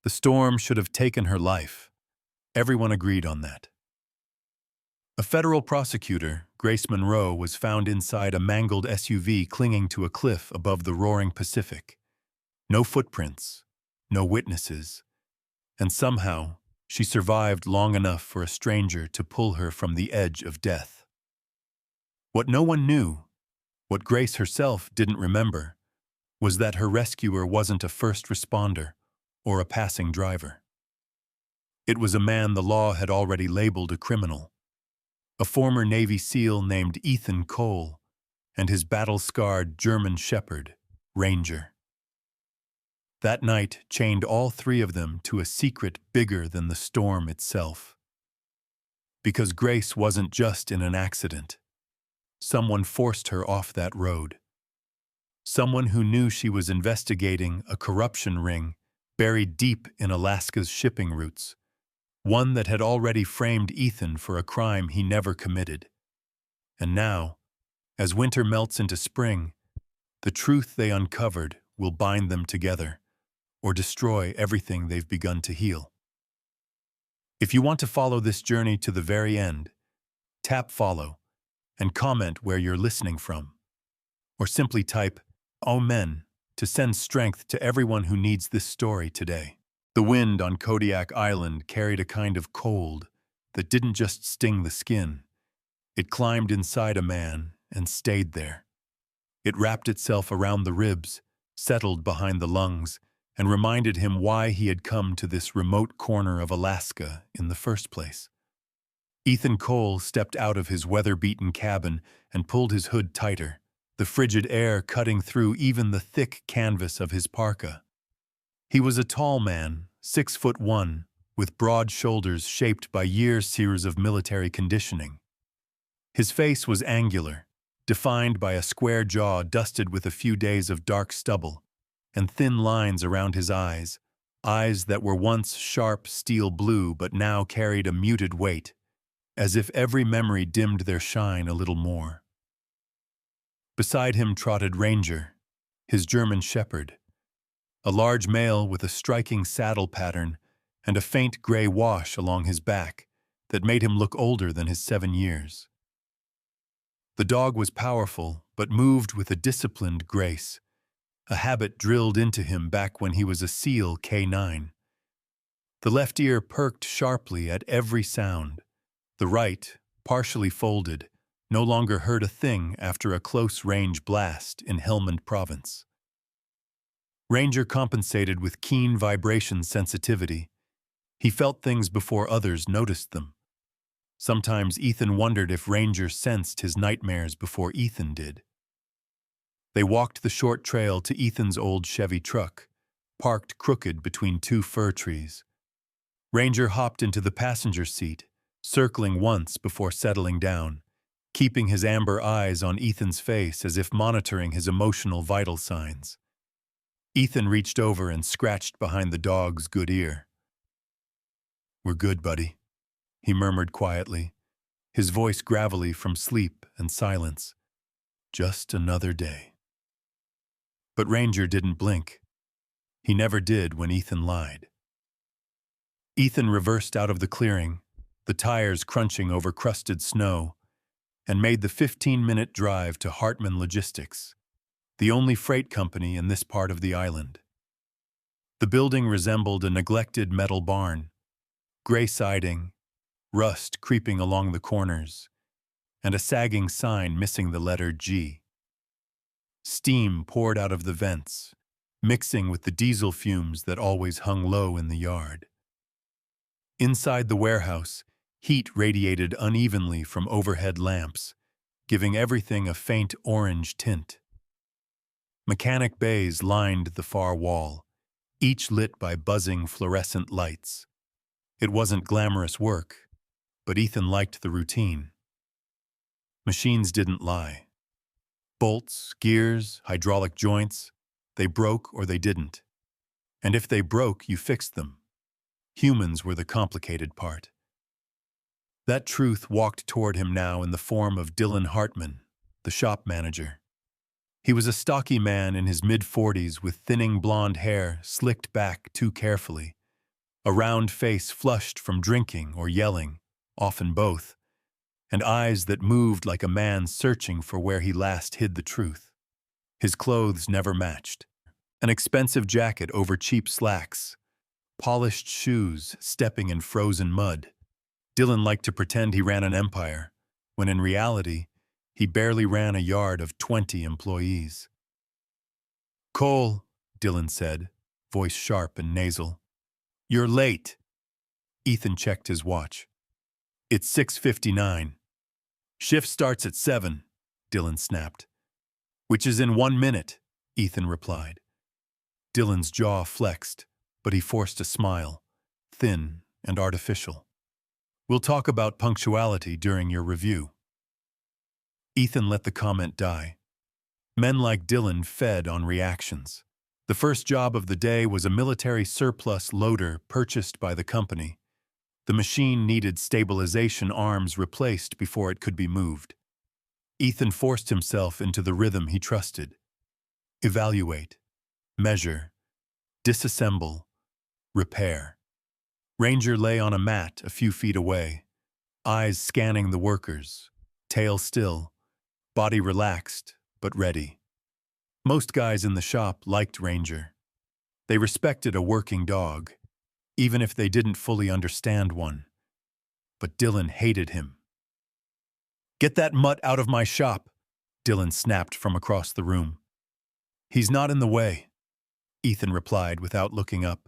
The storm should have taken her life. Everyone agreed on that. A federal prosecutor, Grace Monroe, was found inside a mangled SUV clinging to a cliff above the roaring Pacific. No footprints, no witnesses, and somehow she survived long enough for a stranger to pull her from the edge of death. What no one knew, what Grace herself didn't remember, was that her rescuer wasn't a first responder or a passing driver. It was a man the law had already labeled a criminal, a former Navy SEAL named Ethan Cole, and his battle-scarred German Shepherd, Ranger. That night chained all three of them to a secret bigger than the storm itself. Because Grace wasn't just in an accident. Someone forced her off that road. Someone who knew she was investigating a corruption ring buried deep in Alaska's shipping routes, one that had already framed Ethan for a crime he never committed. And now, as winter melts into spring, the truth they uncovered will bind them together, or destroy everything they've begun to heal. If you want to follow this journey to the very end, tap follow and comment where you're listening from. Or simply type "Amen" to send strength to everyone who needs this story today. The wind on Kodiak Island carried a kind of cold that didn't just sting the skin. It climbed inside a man and stayed there. It wrapped itself around the ribs, settled behind the lungs, and reminded him why he had come to this remote corner of Alaska in the first place. Ethan Cole stepped out of his weather-beaten cabin and pulled his hood tighter, the frigid air cutting through even the thick canvas of his parka. He was a tall man, 6'1", with broad shoulders shaped by years of military conditioning. His face was angular, defined by a square jaw dusted with a few days of dark stubble, and thin lines around his eyes that were once sharp steel blue but now carried a muted weight, as if every memory dimmed their shine a little more. Beside him trotted Ranger, his German Shepherd, a large male with a striking saddle pattern and a faint gray wash along his back that made him look older than his 7 years. The dog was powerful but moved with a disciplined grace, a habit drilled into him back when he was a SEAL K9. The left ear perked sharply at every sound. The right, partially folded, no longer heard a thing after a close-range blast in Helmand Province. Ranger compensated with keen vibration sensitivity. He felt things before others noticed them. Sometimes Ethan wondered if Ranger sensed his nightmares before Ethan did. They walked the short trail to Ethan's old Chevy truck, parked crooked between two fir trees. Ranger hopped into the passenger seat, circling once before settling down, keeping his amber eyes on Ethan's face as if monitoring his emotional vital signs. Ethan reached over and scratched behind the dog's good ear. "We're good, buddy," he murmured quietly, his voice gravelly from sleep and silence. "Just another day." But Ranger didn't blink. He never did when Ethan lied. Ethan reversed out of the clearing, the tires crunching over crusted snow, and made the 15-minute drive to Hartman Logistics, the only freight company in this part of the island. The building resembled a neglected metal barn, gray siding, rust creeping along the corners, and a sagging sign missing the letter G. Steam poured out of the vents, mixing with the diesel fumes that always hung low in the yard. Inside the warehouse, heat radiated unevenly from overhead lamps, giving everything a faint orange tint. Mechanic bays lined the far wall, each lit by buzzing fluorescent lights. It wasn't glamorous work, but Ethan liked the routine. Machines didn't lie. Bolts, gears, hydraulic joints, they broke or they didn't. And if they broke, you fixed them. Humans were the complicated part. That truth walked toward him now in the form of Dylan Hartman, the shop manager. He was a stocky man in his mid-40s with thinning blonde hair slicked back too carefully, a round face flushed from drinking or yelling, often both, and eyes that moved like a man searching for where he last hid the truth. His clothes never matched. An expensive jacket over cheap slacks, polished shoes stepping in frozen mud. Dylan liked to pretend he ran an empire, when in reality, he barely ran a yard of 20 employees. "Cole," Dylan said, voice sharp and nasal. "You're late." Ethan checked his watch. "It's 6:59. "Shift starts at 7, Dylan snapped. "Which is in 1 minute, Ethan replied. Dylan's jaw flexed, but he forced a smile, thin and artificial. "We'll talk about punctuality during your review." Ethan let the comment die. Men like Dylan fed on reactions. The first job of the day was a military surplus loader purchased by the company. The machine needed stabilization arms replaced before it could be moved. Ethan forced himself into the rhythm he trusted. Evaluate, measure, disassemble, repair. Ranger lay on a mat a few feet away, eyes scanning the workers, tail still, body relaxed but ready. Most guys in the shop liked Ranger. They respected a working dog, even if they didn't fully understand one. But Dylan hated him. "Get that mutt out of my shop," Dylan snapped from across the room. "He's not in the way," Ethan replied without looking up.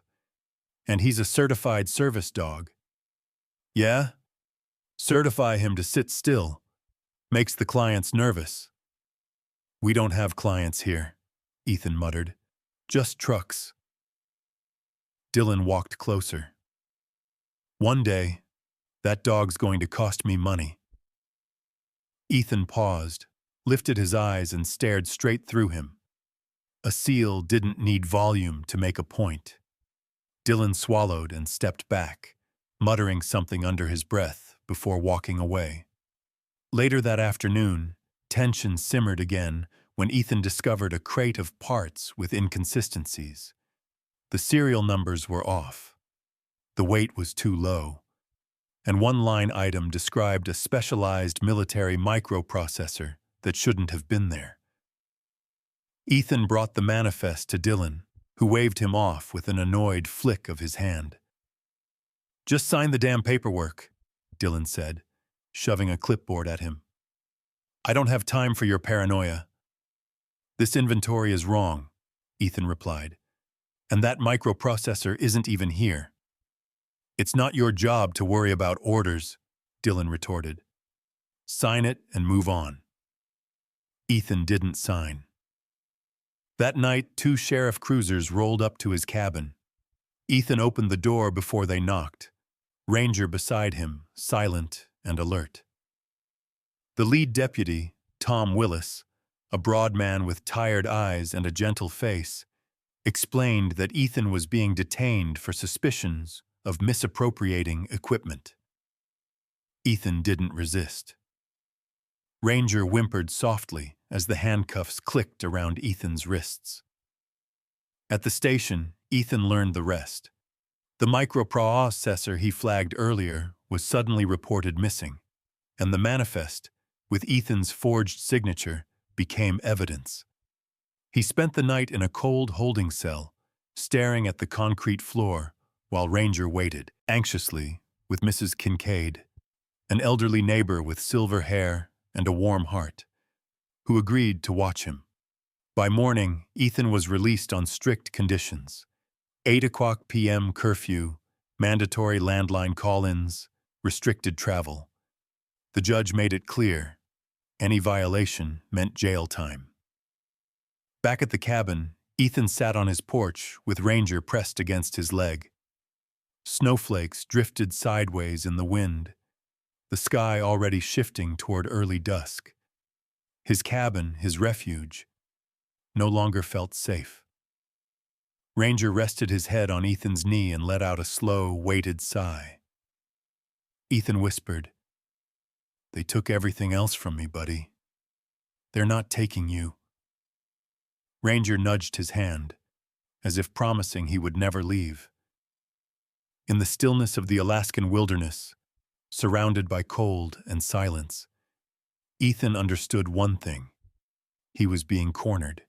"And he's a certified service dog." "Yeah? Certify him to sit still. Makes the clients nervous." "We don't have clients here," Ethan muttered. "Just trucks." Dylan walked closer. "One day, that dog's going to cost me money." Ethan paused, lifted his eyes and stared straight through him. A seal didn't need volume to make a point. Dylan swallowed and stepped back, muttering something under his breath before walking away. Later that afternoon, tension simmered again when Ethan discovered a crate of parts with inconsistencies. The serial numbers were off. The weight was too low. And one line item described a specialized military microprocessor that shouldn't have been there. Ethan brought the manifest to Dylan, who waved him off with an annoyed flick of his hand. "Just sign the damn paperwork," Dylan said, shoving a clipboard at him. "I don't have time for your paranoia." "This inventory is wrong," Ethan replied. "And that microprocessor isn't even here." "It's not your job to worry about orders," Dylan retorted. "Sign it and move on." Ethan didn't sign. That night, 2 sheriff cruisers rolled up to his cabin. Ethan opened the door before they knocked, Ranger beside him, silent and alert. The lead deputy, Tom Willis, a broad man with tired eyes and a gentle face, explained that Ethan was being detained for suspicions of misappropriating equipment. Ethan didn't resist. Ranger whimpered softly as the handcuffs clicked around Ethan's wrists. At the station, Ethan learned the rest. The microprocessor he flagged earlier was suddenly reported missing, and the manifest, with Ethan's forged signature, became evidence. He spent the night in a cold holding cell, staring at the concrete floor, while Ranger waited, anxiously, with Mrs. Kincaid, an elderly neighbor with silver hair and a warm heart, who agreed to watch him. By morning, Ethan was released on strict conditions. 8 p.m. curfew, mandatory landline call-ins, restricted travel. The judge made it clear, any violation meant jail time. Back at the cabin, Ethan sat on his porch with Ranger pressed against his leg. Snowflakes drifted sideways in the wind, the sky already shifting toward early dusk. His cabin, his refuge, no longer felt safe. Ranger rested his head on Ethan's knee and let out a slow, weighted sigh. Ethan whispered, "They took everything else from me, buddy. They're not taking you." Ranger nudged his hand, as if promising he would never leave. In the stillness of the Alaskan wilderness, surrounded by cold and silence, Ethan understood one thing. He was being cornered.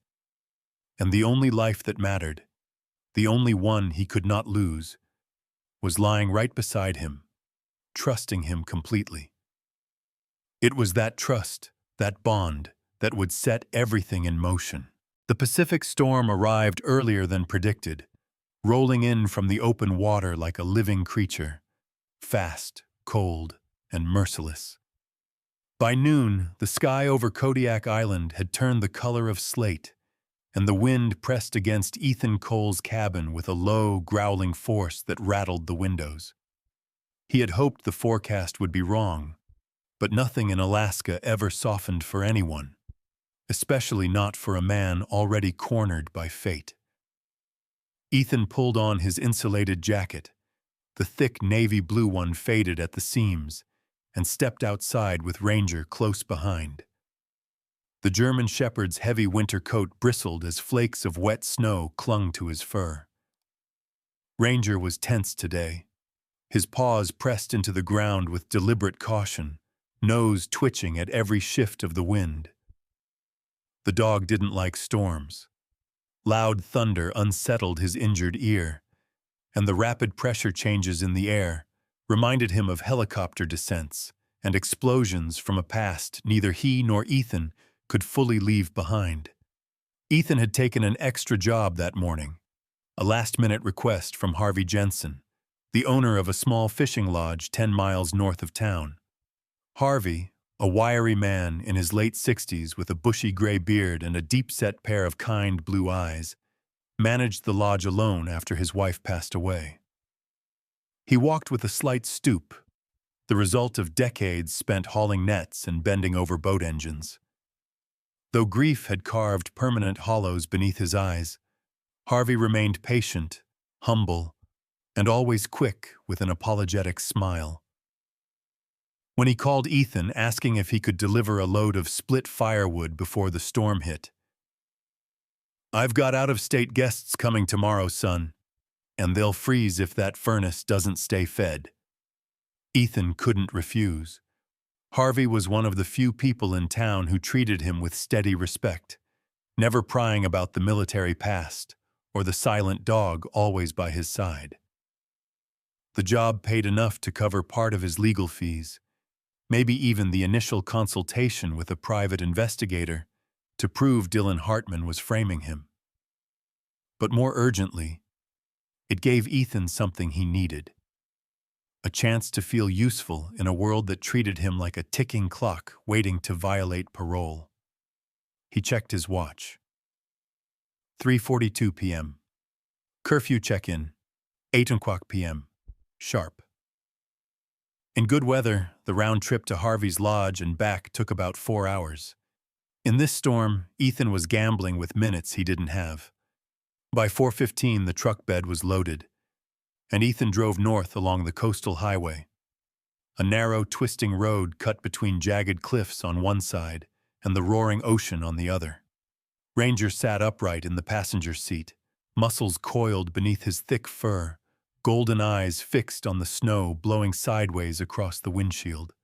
And the only life that mattered, the only one he could not lose, was lying right beside him, trusting him completely. It was that trust, that bond, that would set everything in motion. The Pacific storm arrived earlier than predicted, rolling in from the open water like a living creature, fast, cold, and merciless. By noon, the sky over Kodiak Island had turned the color of slate, and the wind pressed against Ethan Cole's cabin with a low, growling force that rattled the windows. He had hoped the forecast would be wrong, but nothing in Alaska ever softened for anyone, especially not for a man already cornered by fate. Ethan pulled on his insulated jacket. The thick navy blue one faded at the seams, and stepped outside with Ranger close behind. The German shepherd's heavy winter coat bristled as flakes of wet snow clung to his fur. Ranger was tense today, his paws pressed into the ground with deliberate caution, nose twitching at every shift of the wind. The dog didn't like storms. Loud thunder unsettled his injured ear, and the rapid pressure changes in the air reminded him of helicopter descents and explosions from a past neither he nor Ethan could fully leave behind. Ethan had taken an extra job that morning, a last-minute request from Harvey Jensen, the owner of a small fishing lodge 10 miles north of town. Harvey, a wiry man in his late 60s with a bushy gray beard and a deep-set pair of kind blue eyes, managed the lodge alone after his wife passed away. He walked with a slight stoop, the result of decades spent hauling nets and bending over boat engines. Though grief had carved permanent hollows beneath his eyes, Harvey remained patient, humble, and always quick with an apologetic smile. When he called Ethan asking if he could deliver a load of split firewood before the storm hit, "I've got out-of-state guests coming tomorrow, son, and they'll freeze if that furnace doesn't stay fed." Ethan couldn't refuse. Harvey was one of the few people in town who treated him with steady respect, never prying about the military past or the silent dog always by his side. The job paid enough to cover part of his legal fees, maybe even the initial consultation with a private investigator to prove Dylan Hartman was framing him. But more urgently, it gave Ethan something he needed. A chance to feel useful in a world that treated him like a ticking clock waiting to violate parole. He checked his watch. 3:42 p.m. Curfew check-in, 8 o'clock p.m. Sharp. In good weather, the round trip to Harvey's lodge and back took about 4 hours. In this storm, Ethan was gambling with minutes he didn't have. By 4:15, the truck bed was loaded, and Ethan drove north along the coastal highway. A narrow, twisting road cut between jagged cliffs on one side and the roaring ocean on the other. Ranger sat upright in the passenger seat, muscles coiled beneath his thick fur, golden eyes fixed on the snow blowing sideways across the windshield.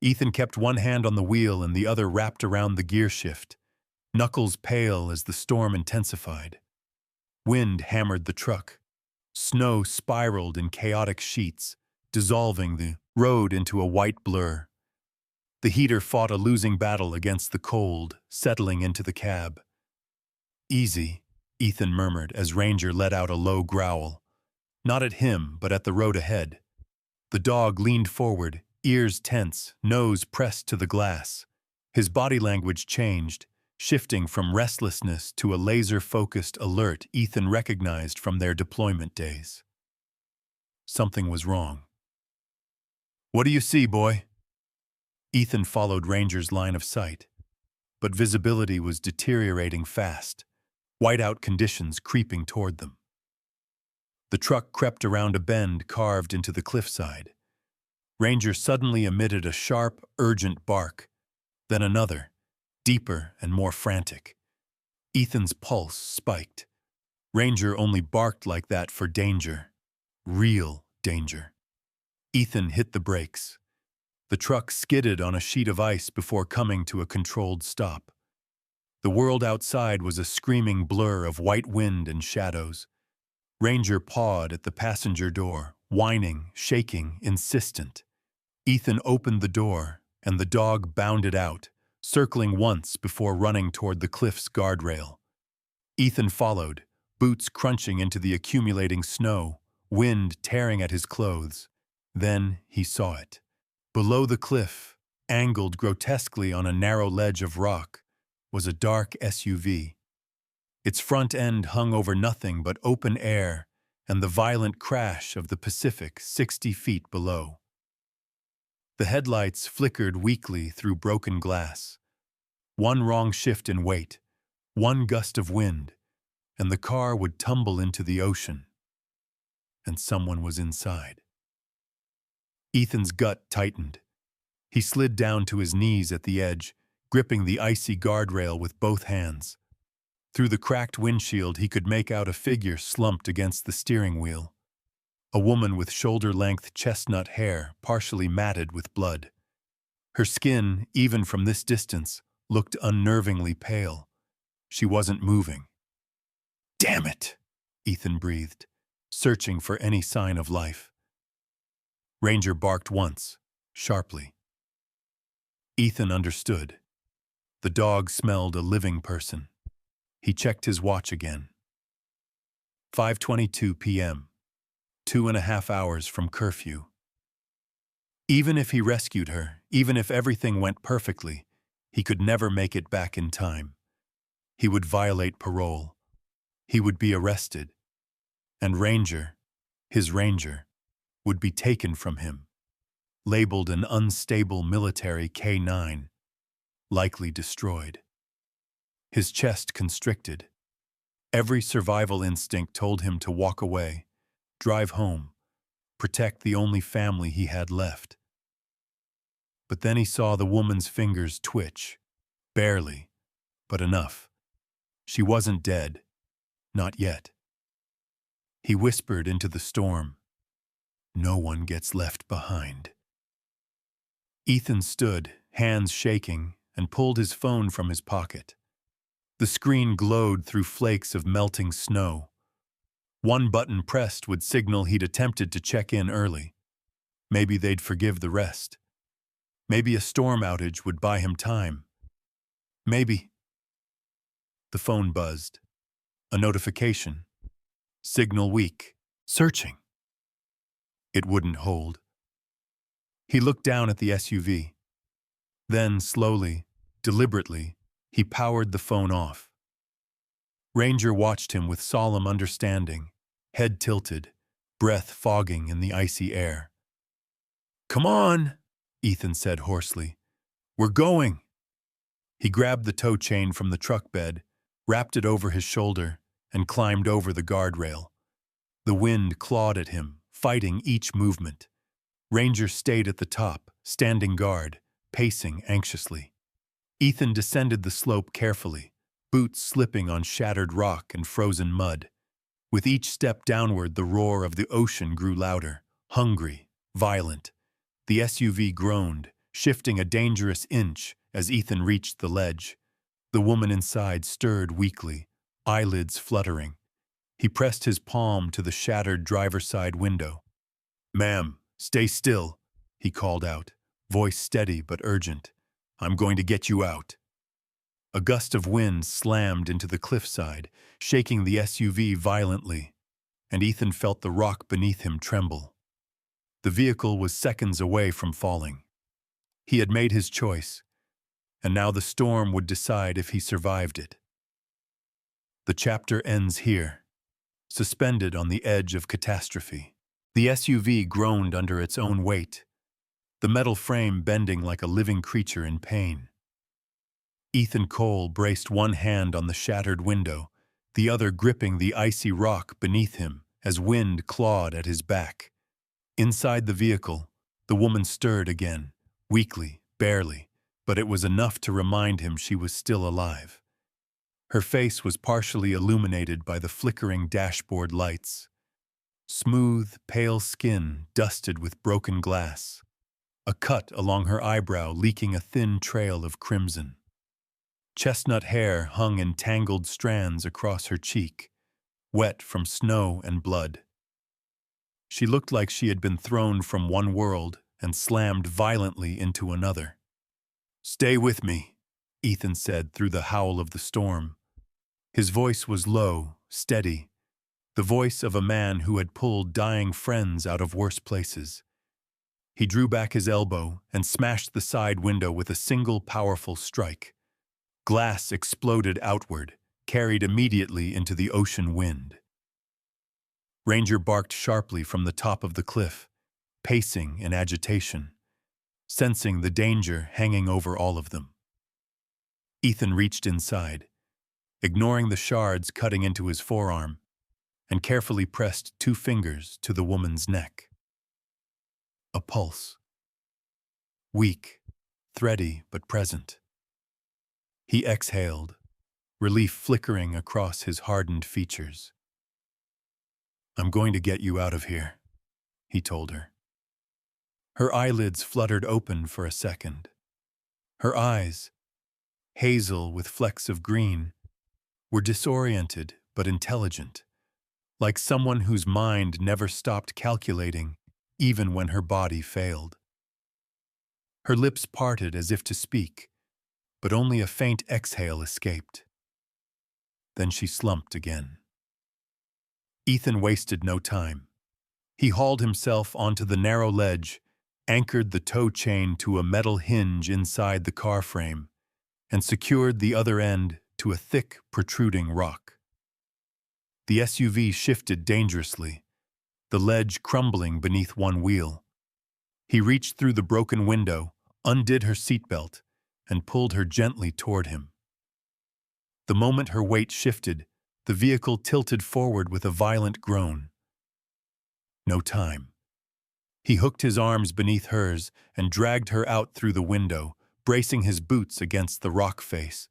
Ethan kept one hand on the wheel and the other wrapped around the gear shift, knuckles pale as the storm intensified. Wind hammered the truck. Snow spiraled in chaotic sheets, dissolving the road into a white blur. The heater fought a losing battle against the cold, settling into the cab. "Easy," Ethan murmured as Ranger let out a low growl. Not at him, but at the road ahead. The dog leaned forward, ears tense, nose pressed to the glass. His body language changed, shifting from restlessness to a laser-focused alert Ethan recognized from their deployment days. Something was wrong. "What do you see, boy?" Ethan followed Ranger's line of sight, but visibility was deteriorating fast, whiteout conditions creeping toward them. The truck crept around a bend carved into the cliffside. Ranger suddenly emitted a sharp, urgent bark, then another, deeper and more frantic. Ethan's pulse spiked. Ranger only barked like that for danger. Real danger. Ethan hit the brakes. The truck skidded on a sheet of ice before coming to a controlled stop. The world outside was a screaming blur of white wind and shadows. Ranger pawed at the passenger door, whining, shaking, insistent. Ethan opened the door, and the dog bounded out, circling once before running toward the cliff's guardrail. Ethan followed, boots crunching into the accumulating snow, wind tearing at his clothes. Then he saw it. Below the cliff, angled grotesquely on a narrow ledge of rock, was a dark SUV. Its front end hung over nothing but open air and the violent crash of the Pacific 60 feet below. The headlights flickered weakly through broken glass. One wrong shift in weight, one gust of wind, and the car would tumble into the ocean. And someone was inside. Ethan's gut tightened. He slid down to his knees at the edge, gripping the icy guardrail with both hands. Through the cracked windshield, he could make out a figure slumped against the steering wheel. A woman with shoulder-length chestnut hair, partially matted with blood. Her skin, even from this distance, looked unnervingly pale. She wasn't moving. "Damn it!" Ethan breathed, searching for any sign of life. Ranger barked once, sharply. Ethan understood. The dog smelled a living person. He checked his watch again. 5:22 p.m., 2.5 hours from curfew. Even if he rescued her, even if everything went perfectly, he could never make it back in time. He would violate parole. He would be arrested. And Ranger, his Ranger, would be taken from him, labeled an unstable military K-9, likely destroyed. His chest constricted. Every survival instinct told him to walk away, drive home, protect the only family he had left. But then he saw the woman's fingers twitch. Barely, but enough. She wasn't dead. Not yet. He whispered into the storm, "No one gets left behind." Ethan stood, hands shaking, and pulled his phone from his pocket. The screen glowed through flakes of melting snow. One button pressed would signal he'd attempted to check in early. Maybe they'd forgive the rest. Maybe a storm outage would buy him time. Maybe. The phone buzzed. A notification. Signal weak. Searching. It wouldn't hold. He looked down at the SUV. Then, slowly, deliberately, he powered the phone off. Ranger watched him with solemn understanding, head tilted, breath fogging in the icy air. "Come on," Ethan said hoarsely. "We're going." He grabbed the tow chain from the truck bed, wrapped it over his shoulder, and climbed over the guardrail. The wind clawed at him, fighting each movement. Ranger stayed at the top, standing guard, pacing anxiously. Ethan descended the slope carefully, boots slipping on shattered rock and frozen mud. With each step downward, the roar of the ocean grew louder, hungry, violent. The SUV groaned, shifting a dangerous inch as Ethan reached the ledge. The woman inside stirred weakly, eyelids fluttering. He pressed his palm to the shattered driver's side window. "Ma'am, stay still," he called out, voice steady but urgent. "I'm going to get you out." A gust of wind slammed into the cliffside, shaking the SUV violently, and Ethan felt the rock beneath him tremble. The vehicle was seconds away from falling. He had made his choice, and now the storm would decide if he survived it. The chapter ends here, suspended on the edge of catastrophe. The SUV groaned under its own weight, the metal frame bending like a living creature in pain. Ethan Cole braced one hand on the shattered window, the other gripping the icy rock beneath him as wind clawed at his back. Inside the vehicle, the woman stirred again, weakly, barely, but it was enough to remind him she was still alive. Her face was partially illuminated by the flickering dashboard lights. Smooth, pale skin dusted with broken glass, a cut along her eyebrow leaking a thin trail of crimson. Chestnut hair hung in tangled strands across her cheek, wet from snow and blood. She looked like she had been thrown from one world and slammed violently into another. "Stay with me," Ethan said through the howl of the storm. His voice was low, steady, the voice of a man who had pulled dying friends out of worse places. He drew back his elbow and smashed the side window with a single powerful strike. Glass exploded outward, carried immediately into the ocean wind. Ranger barked sharply from the top of the cliff, pacing in agitation, sensing the danger hanging over all of them. Ethan reached inside, ignoring the shards cutting into his forearm, and carefully pressed 2 fingers to the woman's neck. A pulse. Weak, thready, but present. He exhaled, relief flickering across his hardened features. "I'm going to get you out of here," he told her. Her eyelids fluttered open for a second. Her eyes, hazel with flecks of green, were disoriented but intelligent, like someone whose mind never stopped calculating, even when her body failed. Her lips parted as if to speak, but only a faint exhale escaped. Then she slumped again. Ethan wasted no time. He hauled himself onto the narrow ledge, anchored the tow chain to a metal hinge inside the car frame, and secured the other end to a thick, protruding rock. The SUV shifted dangerously, the ledge crumbling beneath one wheel. He reached through the broken window, undid her seatbelt, and pulled her gently toward him. The moment her weight shifted, the vehicle tilted forward with a violent groan. No time. He hooked his arms beneath hers and dragged her out through the window, bracing his boots against the rock face.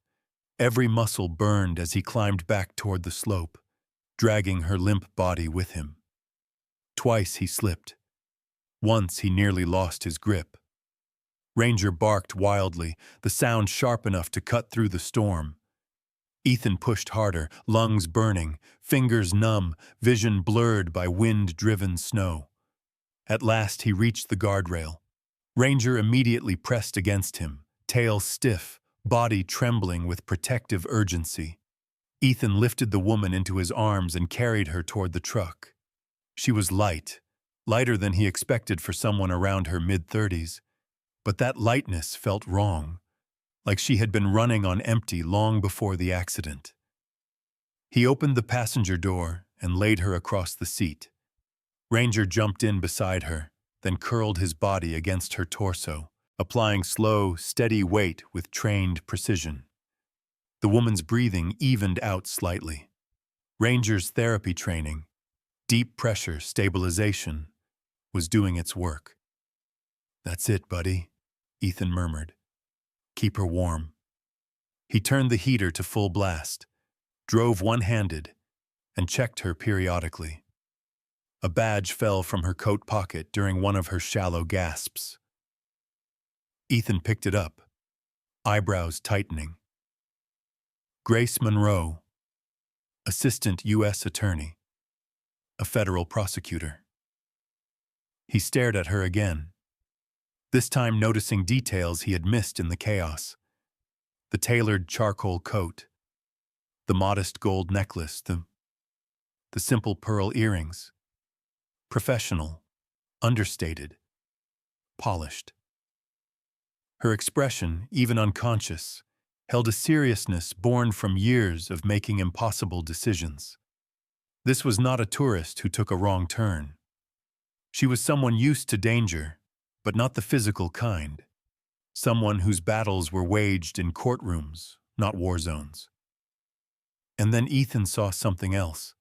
Every muscle burned as he climbed back toward the slope, dragging her limp body with him. Twice he slipped. Once he nearly lost his grip. Ranger barked wildly, the sound sharp enough to cut through the storm. Ethan pushed harder, lungs burning, fingers numb, vision blurred by wind-driven snow. At last he reached the guardrail. Ranger immediately pressed against him, tail stiff, body trembling with protective urgency. Ethan lifted the woman into his arms and carried her toward the truck. She was light, lighter than he expected for someone around her mid-30s. But that lightness felt wrong, like she had been running on empty long before the accident. He opened the passenger door and laid her across the seat. Ranger jumped in beside her, then curled his body against her torso, applying slow, steady weight with trained precision. The woman's breathing evened out slightly. Ranger's therapy training, deep pressure stabilization, was doing its work. "That's it, buddy," Ethan murmured. "Keep her warm." He turned the heater to full blast, drove one-handed, and checked her periodically. A badge fell from her coat pocket during one of her shallow gasps. Ethan picked it up, eyebrows tightening. Grace Monroe, Assistant U.S. Attorney, a federal prosecutor. He stared at her again, this time noticing details he had missed in the chaos. The tailored charcoal coat, the modest gold necklace, the simple pearl earrings. Professional, understated, polished. Her expression, even unconscious, held a seriousness born from years of making impossible decisions. This was not a tourist who took a wrong turn. She was someone used to danger, but not the physical kind. Someone whose battles were waged in courtrooms, not war zones. And then Ethan saw something else.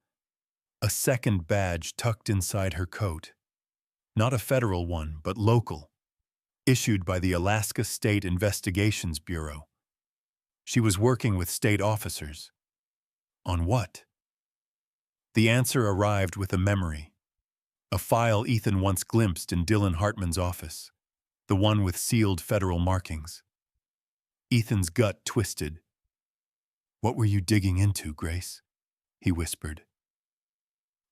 A second badge tucked inside her coat. Not a federal one, but local. Issued by the Alaska State Investigations Bureau. She was working with state officers. On what? The answer arrived with a memory. a file Ethan once glimpsed in Dylan Hartman's office, the one with sealed federal markings. Ethan's gut twisted. "What were you digging into, Grace?" he whispered.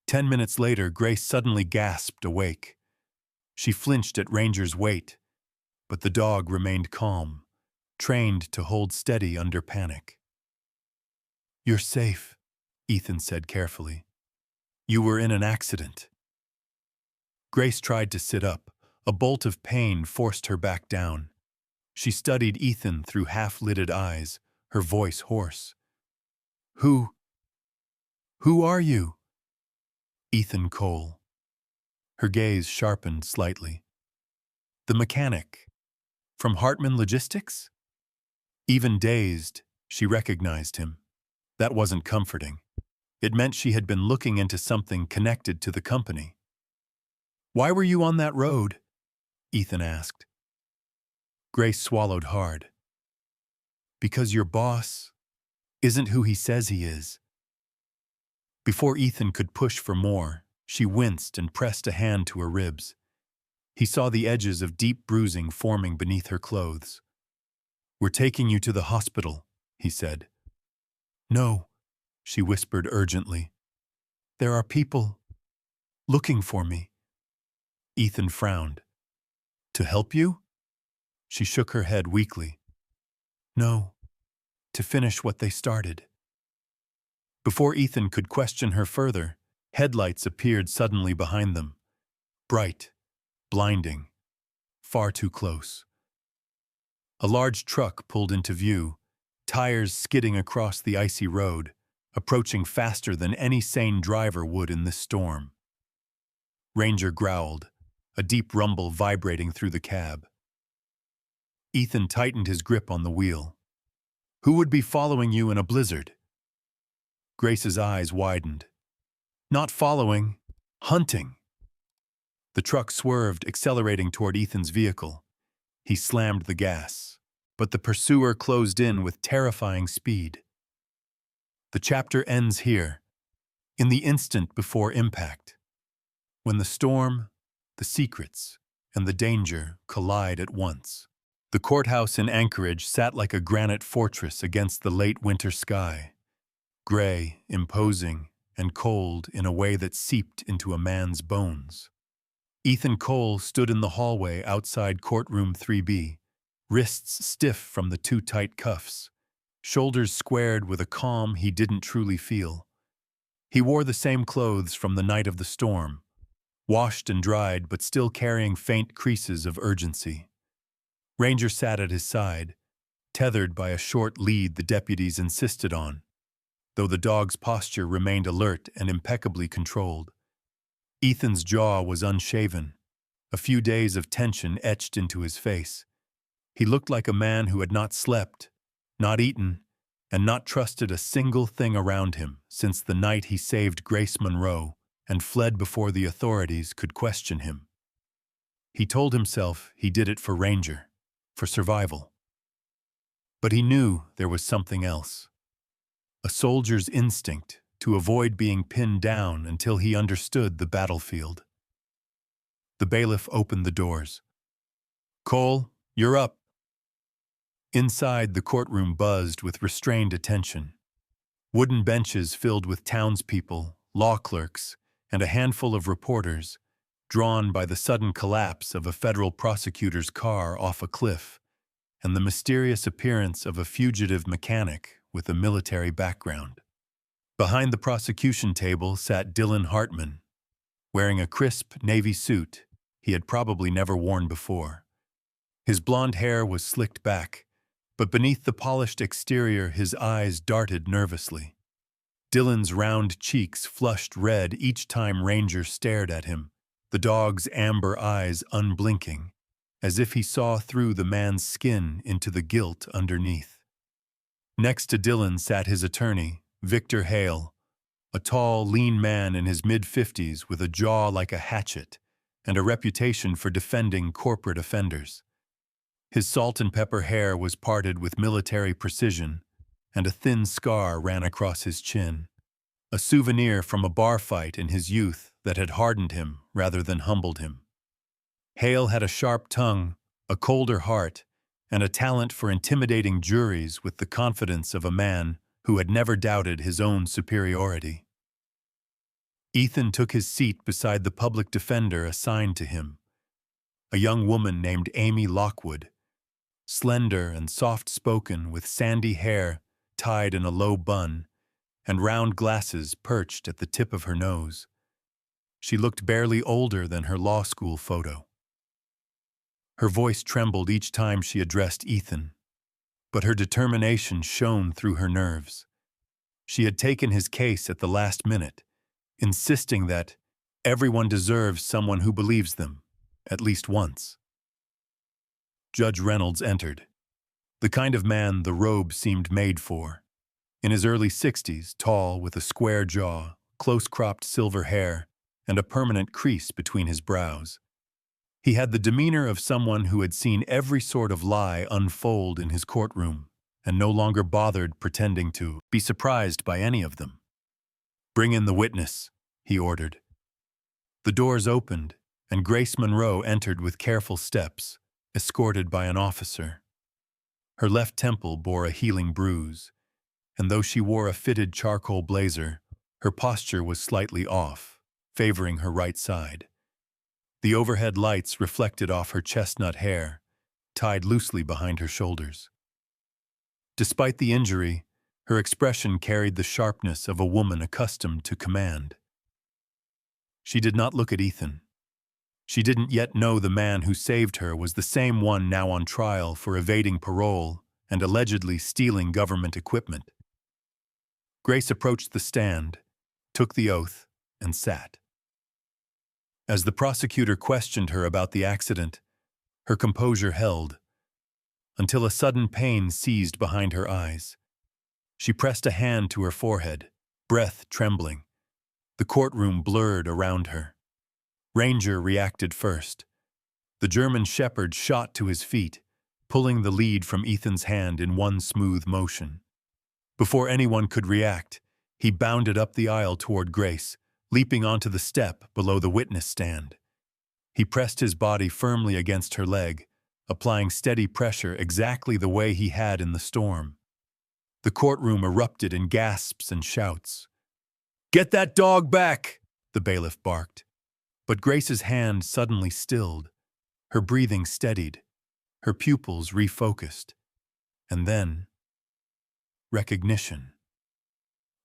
10 minutes later, Grace suddenly gasped awake. She flinched at Ranger's weight, but the dog remained calm, trained to hold steady under panic. "You're safe," Ethan said carefully. "You were in an accident." Grace tried to sit up. A bolt of pain forced her back down. She studied Ethan through half-lidded eyes, her voice hoarse. Who are you?" "Ethan Cole." Her gaze sharpened slightly. "The mechanic. From Hartman Logistics?" Even dazed, she recognized him. That wasn't comforting. It meant she had been looking into something connected to the company. "Why were you on that road?" Ethan asked. Grace swallowed hard. "Because your boss isn't who he says he is." Before Ethan could push for more, she winced and pressed a hand to her ribs. He saw the edges of deep bruising forming beneath her clothes. "We're taking you to the hospital," he said. "No," she whispered urgently. "There are people looking for me." Ethan frowned. "To help you?" She shook her head weakly. "No, to finish what they started." Before Ethan could question her further, headlights appeared suddenly behind them. Bright, blinding, far too close. A large truck pulled into view, tires skidding across the icy road, approaching faster than any sane driver would in this storm. Ranger growled, a deep rumble vibrating through the cab. Ethan tightened his grip on the wheel. "Who would be following you in a blizzard?" Grace's eyes widened. "Not following, hunting." The truck swerved, accelerating toward Ethan's vehicle. He slammed the gas, but the pursuer closed in with terrifying speed. The chapter ends here, in the instant before impact, when the storm, the secrets, and the danger collide at once. The courthouse in Anchorage sat like a granite fortress against the late winter sky, gray, imposing, and cold in a way that seeped into a man's bones. Ethan Cole stood in the hallway outside courtroom 3B, wrists stiff from the too tight cuffs, shoulders squared with a calm he didn't truly feel. He wore the same clothes from the night of the storm, washed and dried but still carrying faint creases of urgency. Ranger sat at his side, tethered by a short lead the deputies insisted on, though the dog's posture remained alert and impeccably controlled. Ethan's jaw was unshaven, a few days of tension etched into his face. He looked like a man who had not slept, not eaten, and not trusted a single thing around him since the night he saved Grace Monroe and fled before the authorities could question him. He told himself he did it for Ranger, for survival. But he knew there was something else. A soldier's instinct to avoid being pinned down until he understood the battlefield. The bailiff opened the doors. "Cole, you're up." Inside, the courtroom buzzed with restrained attention. Wooden benches filled with townspeople, law clerks, and a handful of reporters, drawn by the sudden collapse of a federal prosecutor's car off a cliff and the mysterious appearance of a fugitive mechanic with a military background. Behind the prosecution table sat Dylan Hartman, wearing a crisp navy suit he had probably never worn before. His blonde hair was slicked back, but beneath the polished exterior his eyes darted nervously. Dylan's round cheeks flushed red each time Ranger stared at him, the dog's amber eyes unblinking, as if he saw through the man's skin into the guilt underneath. Next to Dylan sat his attorney, Victor Hale, a tall, lean man in his mid-50s with a jaw like a hatchet and a reputation for defending corporate offenders. His salt-and-pepper hair was parted with military precision, and a thin scar ran across his chin, a souvenir from a bar fight in his youth that had hardened him rather than humbled him. Hale had a sharp tongue, a colder heart, and a talent for intimidating juries with the confidence of a man who had never doubted his own superiority. Ethan took his seat beside the public defender assigned to him, a young woman named Amy Lockwood, slender and soft-spoken with sandy hair tied in a low bun and round glasses perched at the tip of her nose. She looked barely older than her law school photo. Her voice trembled each time she addressed Ethan, but her determination shone through her nerves. She had taken his case at the last minute, insisting that everyone deserves someone who believes them, at least once. Judge Reynolds entered, the kind of man the robe seemed made for. In his early 60s, tall with a square jaw, close-cropped silver hair, and a permanent crease between his brows. He had the demeanor of someone who had seen every sort of lie unfold in his courtroom and no longer bothered pretending to be surprised by any of them. "Bring in the witness," he ordered. The doors opened, and Grace Monroe entered with careful steps, escorted by an officer. Her left temple bore a healing bruise, and though she wore a fitted charcoal blazer, her posture was slightly off, favoring her right side. The overhead lights reflected off her chestnut hair, tied loosely behind her shoulders. Despite the injury, her expression carried the sharpness of a woman accustomed to command. She did not look at Ethan. She didn't yet know the man who saved her was the same one now on trial for evading parole and allegedly stealing government equipment. Grace approached the stand, took the oath, and sat. As the prosecutor questioned her about the accident, her composure held, until a sudden pain seized behind her eyes. She pressed a hand to her forehead, breath trembling. The courtroom blurred around her. Ranger reacted first. The German shepherd shot to his feet, pulling the lead from Ethan's hand in one smooth motion. Before anyone could react, he bounded up the aisle toward Grace, leaping onto the step below the witness stand. He pressed his body firmly against her leg, applying steady pressure exactly the way he had in the storm. The courtroom erupted in gasps and shouts. "Get that dog back!" the bailiff barked. But Grace's hand suddenly stilled. Her breathing steadied, her pupils refocused. And then, recognition.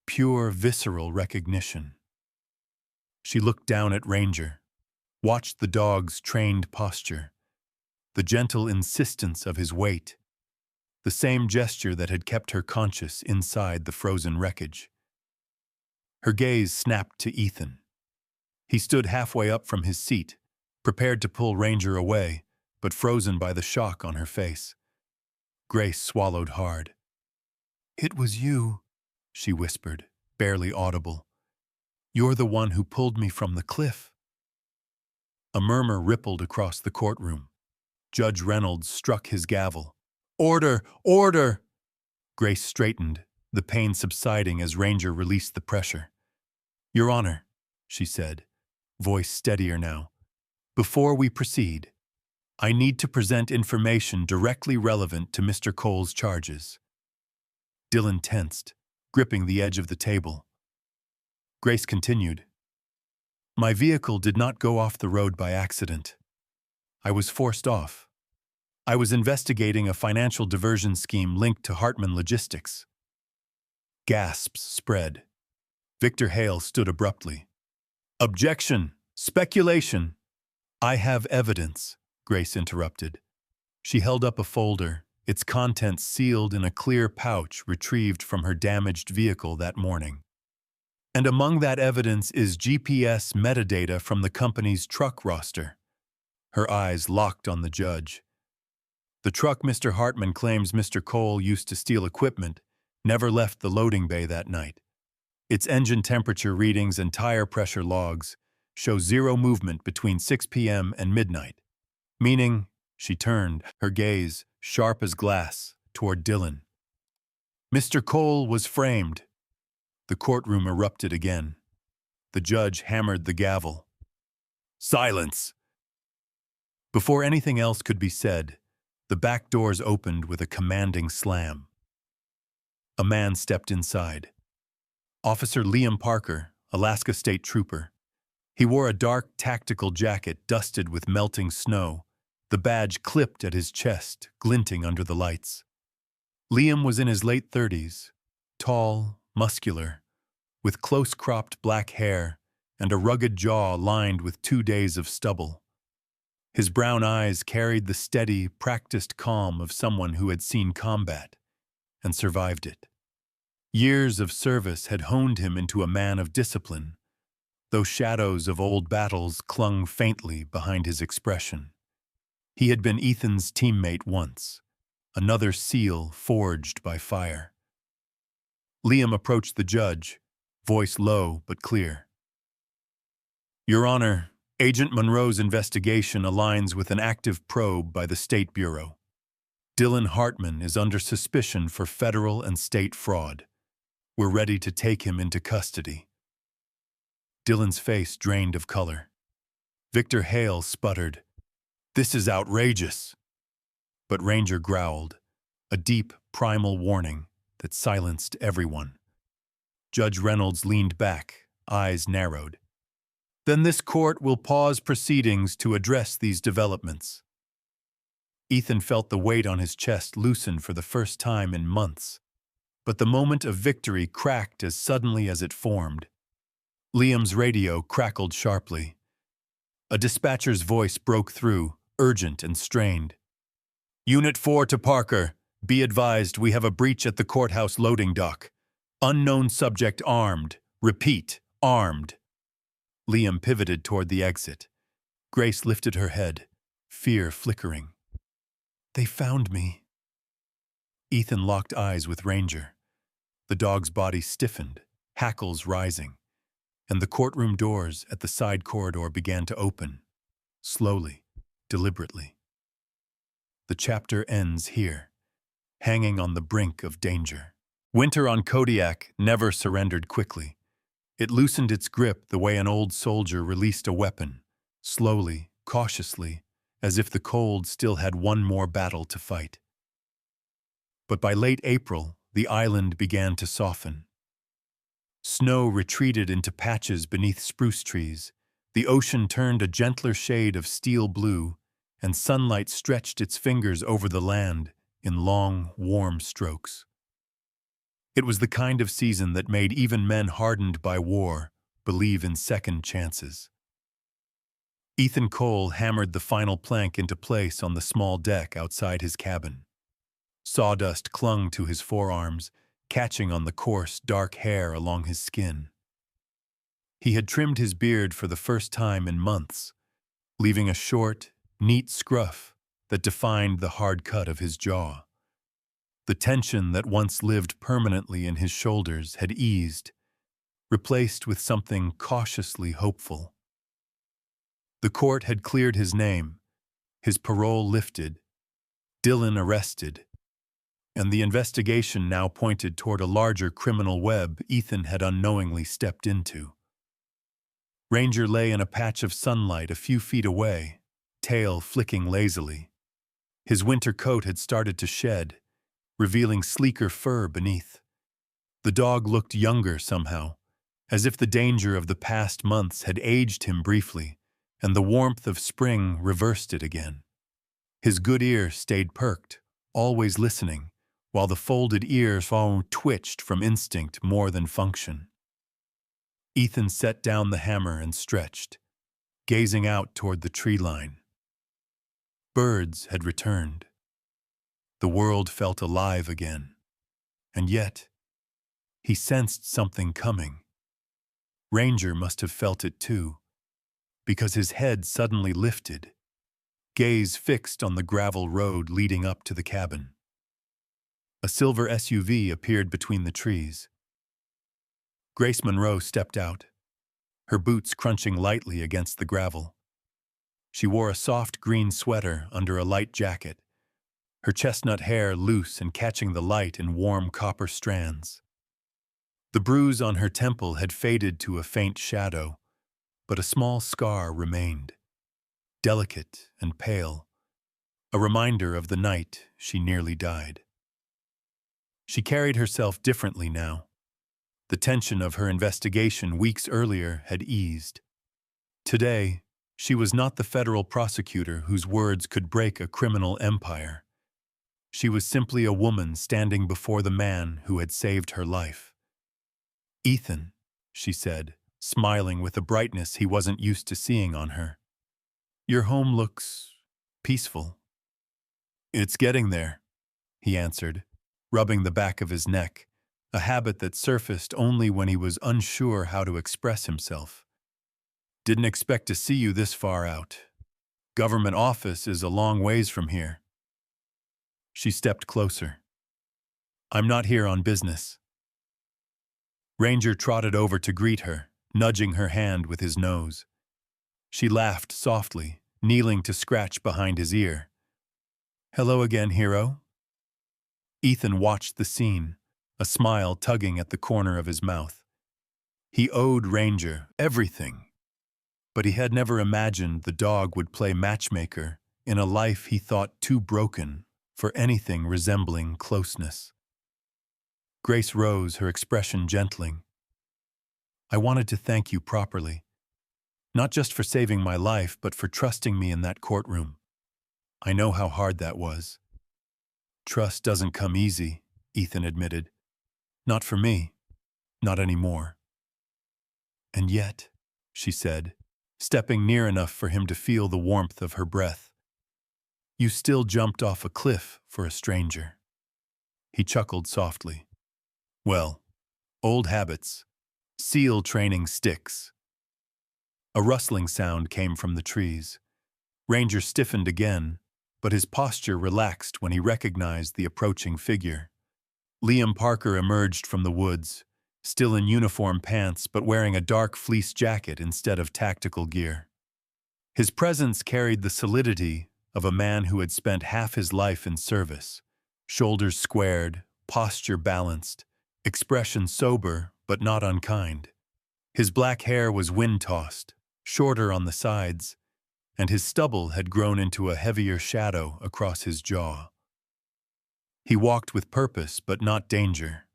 Pure, visceral recognition. She looked down at Ranger, watched the dog's trained posture, the gentle insistence of his weight, the same gesture that had kept her conscious inside the frozen wreckage. Her gaze snapped to Ethan. He stood halfway up from his seat, prepared to pull Ranger away, but frozen by the shock on her face. Grace swallowed hard. "It was you," she whispered, barely audible. "You're the one who pulled me from the cliff." A murmur rippled across the courtroom. Judge Reynolds struck his gavel. "Order! Order!" Grace straightened, the pain subsiding as Ranger released the pressure. "Your Honor," she said, voice steadier now, "before we proceed, I need to present information directly relevant to Mr. Cole's charges." Dylan tensed, gripping the edge of the table. Grace continued, "My vehicle did not go off the road by accident. I was forced off. I was investigating a financial diversion scheme linked to Hartman Logistics." Gasps spread. Victor Hale stood abruptly. "Objection! Speculation!" "I have evidence," Grace interrupted. She held up a folder, its contents sealed in a clear pouch retrieved from her damaged vehicle that morning. "And among that evidence is GPS metadata from the company's truck roster." Her eyes locked on the judge. "The truck Mr. Hartman claims Mr. Cole used to steal equipment never left the loading bay that night. Its engine temperature readings and tire pressure logs show zero movement between 6 p.m. and midnight. Meaning," she turned, her gaze, sharp as glass, toward Dylan. "Mr. Cole was framed." The courtroom erupted again. the judge hammered the gavel. "Silence!" Before anything else could be said, the back doors opened with a commanding slam. A man stepped inside. Officer Liam Parker, Alaska State Trooper. He wore a dark tactical jacket dusted with melting snow, the badge clipped at his chest, glinting under the lights. Liam was in his late 30s, tall, muscular, with close-cropped black hair and a rugged jaw lined with 2 days of stubble. His brown eyes carried the steady, practiced calm of someone who had seen combat and survived it. Years of service had honed him into a man of discipline, though shadows of old battles clung faintly behind his expression. He had been Ethan's teammate once, another SEAL forged by fire. Liam approached the judge, voice low but clear. "Your Honor, Agent Monroe's investigation aligns with an active probe by the State Bureau. Dylan Hartman is under suspicion for federal and state fraud. We're ready to take him into custody." Dylan's face drained of color. Victor Hale sputtered, "This is outrageous." But Ranger growled, a deep, primal warning that silenced everyone. Judge Reynolds leaned back, eyes narrowed. "Then this court will pause proceedings to address these developments." Ethan felt the weight on his chest loosen for the first time in months, but the moment of victory cracked as suddenly as it formed. Liam's radio crackled sharply. A dispatcher's voice broke through, urgent and strained. "Unit 4 to Parker. Be advised we have a breach at the courthouse loading dock. Unknown subject armed. Repeat, armed." Liam pivoted toward the exit. Grace lifted her head, fear flickering. "They found me." Ethan locked eyes with Ranger. The dog's body stiffened, hackles rising, and the courtroom doors at the side corridor began to open, slowly, deliberately. The chapter ends here, hanging on the brink of danger. Winter on Kodiak never surrendered quickly. It loosened its grip the way an old soldier released a weapon, slowly, cautiously, as if the cold still had one more battle to fight. But by late April, the island began to soften. Snow retreated into patches beneath spruce trees, the ocean turned a gentler shade of steel blue, and sunlight stretched its fingers over the land in long, warm strokes. It was the kind of season that made even men hardened by war believe in second chances. Ethan Cole hammered the final plank into place on the small deck outside his cabin. Sawdust clung to his forearms, catching on the coarse, dark hair along his skin. He had trimmed his beard for the first time in months, leaving a short, neat scruff that defined the hard cut of his jaw. The tension that once lived permanently in his shoulders had eased, replaced with something cautiously hopeful. The court had cleared his name, his parole lifted, Dylan arrested, and the investigation now pointed toward a larger criminal web Ethan had unknowingly stepped into. Ranger lay in a patch of sunlight a few feet away, tail flicking lazily. His winter coat had started to shed, revealing sleeker fur beneath. The dog looked younger somehow, as if the danger of the past months had aged him briefly, and the warmth of spring reversed it again. His good ear stayed perked, always listening, while the folded ears twitched from instinct more than function. Ethan set down the hammer and stretched, gazing out toward the tree line. Birds had returned. The world felt alive again. And yet, he sensed something coming. Ranger must have felt it too, because his head suddenly lifted, gaze fixed on the gravel road leading up to the cabin. A silver SUV appeared between the trees. Grace Monroe stepped out, her boots crunching lightly against the gravel. She wore a soft green sweater under a light jacket, her chestnut hair loose and catching the light in warm copper strands. The bruise on her temple had faded to a faint shadow, but a small scar remained, delicate and pale, a reminder of the night she nearly died. She carried herself differently now. The tension of her investigation weeks earlier had eased. Today, she was not the federal prosecutor whose words could break a criminal empire. She was simply a woman standing before the man who had saved her life. "Ethan," she said, smiling with a brightness he wasn't used to seeing on her. "Your home looks peaceful." "It's getting there," he answered, rubbing the back of his neck, a habit that surfaced only when he was unsure how to express himself. "Didn't expect to see you this far out. Government office is a long ways from here." She stepped closer. "I'm not here on business." Ranger trotted over to greet her, nudging her hand with his nose. She laughed softly, kneeling to scratch behind his ear. "Hello again, hero." Ethan watched the scene, a smile tugging at the corner of his mouth. He owed Ranger everything, but he had never imagined the dog would play matchmaker in a life he thought too broken for anything resembling closeness. Grace rose, her expression gentling. "I wanted to thank you properly, not just for saving my life, but for trusting me in that courtroom. I know how hard that was." "Trust doesn't come easy," Ethan admitted. "Not for me. Not anymore." "And yet," she said, stepping near enough for him to feel the warmth of her breath, "you still jumped off a cliff for a stranger." He chuckled softly. "Well, old habits. SEAL training sticks." A rustling sound came from the trees. Ranger stiffened again, but his posture relaxed when he recognized the approaching figure. Liam Parker emerged from the woods, still in uniform pants but wearing a dark fleece jacket instead of tactical gear. His presence carried the solidity of a man who had spent half his life in service, shoulders squared, posture balanced, expression sober but not unkind. His black hair was wind-tossed, shorter on the sides, and his stubble had grown into a heavier shadow across his jaw. He walked with purpose but not danger.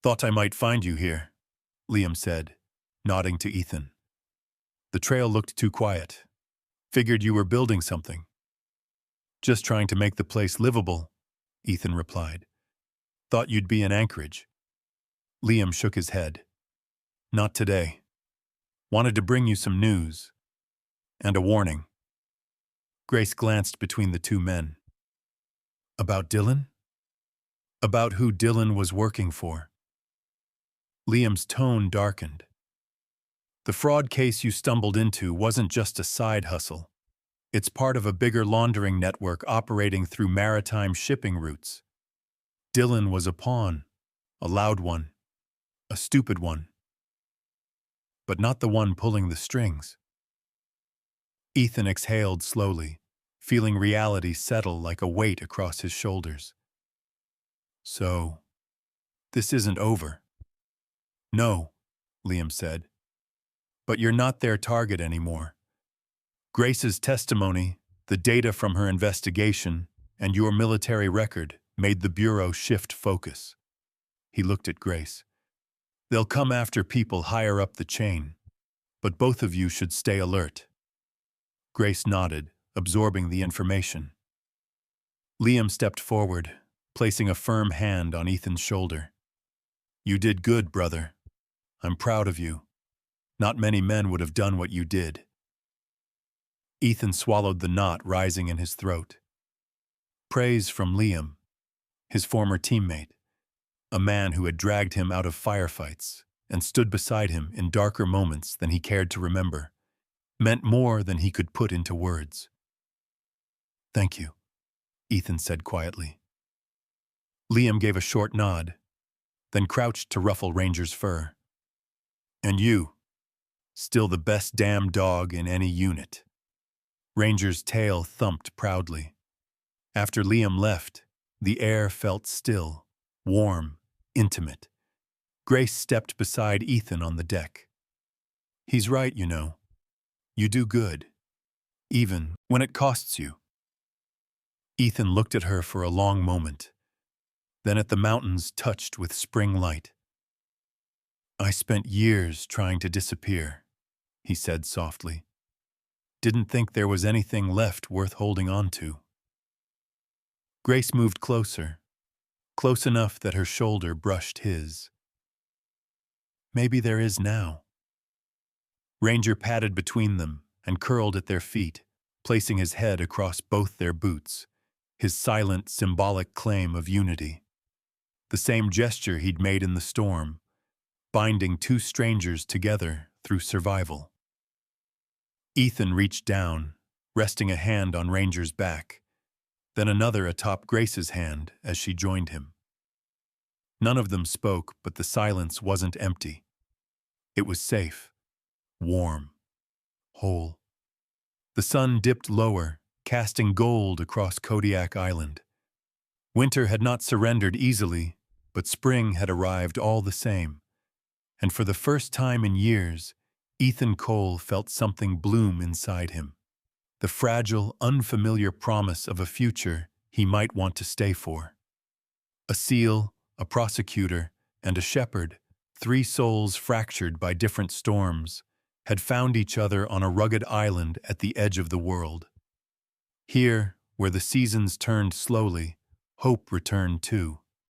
"Thought I might find you here," Liam said, nodding to Ethan. "The trail looked too quiet. Figured you were building something." "Just trying to make the place livable," Ethan replied. "Thought you'd be in Anchorage." Liam shook his head. "Not today. Wanted to bring you some news. And a warning." Grace glanced between the two men. "About Dylan?" "About who Dylan was working for." Liam's tone darkened. "The fraud case you stumbled into wasn't just a side hustle. It's part of a bigger laundering network operating through maritime shipping routes. Dylan was a pawn, a loud one, a stupid one, but not the one pulling the strings." Ethan exhaled slowly, feeling reality settle like a weight across his shoulders. "So, this isn't over." "No," Liam said. "But you're not their target anymore. Grace's testimony, the data from her investigation, and your military record made the Bureau shift focus." He looked at Grace. "They'll come after people higher up the chain, but both of you should stay alert." Grace nodded, absorbing the information. Liam stepped forward, placing a firm hand on Ethan's shoulder. "You did good, brother. I'm proud of you. Not many men would have done what you did." Ethan swallowed the knot rising in his throat. Praise from Liam, his former teammate, a man who had dragged him out of firefights and stood beside him in darker moments than he cared to remember, meant more than he could put into words. "Thank you," Ethan said quietly. Liam gave a short nod, then crouched to ruffle Ranger's fur. "And you, still the best damn dog in any unit." Ranger's tail thumped proudly. After Liam left, the air felt still, warm, intimate. Grace stepped beside Ethan on the deck. He's right, you know. You do good, even when it costs you. Ethan looked at her for a long moment, then at the mountains touched with spring light. I spent years trying to disappear, he said softly. Didn't think there was anything left worth holding on to. Grace moved closer, close enough that her shoulder brushed his. Maybe there is now. Ranger padded between them and curled at their feet, placing his head across both their boots, his silent, symbolic claim of unity. The same gesture he'd made in the storm, binding two strangers together through survival. Ethan reached down, resting a hand on Ranger's back, then another atop Grace's hand as she joined him. None of them spoke, but the silence wasn't empty. It was safe, warm, whole. The sun dipped lower, casting gold across Kodiak Island. Winter had not surrendered easily, but spring had arrived all the same. And for the first time in years, Ethan Cole felt something bloom inside him. The fragile, unfamiliar promise of a future he might want to stay for. A seal, a prosecutor, and a shepherd, three souls fractured by different storms, had found each other on a rugged island at the edge of the world. Here, where the seasons turned slowly, hope returned too.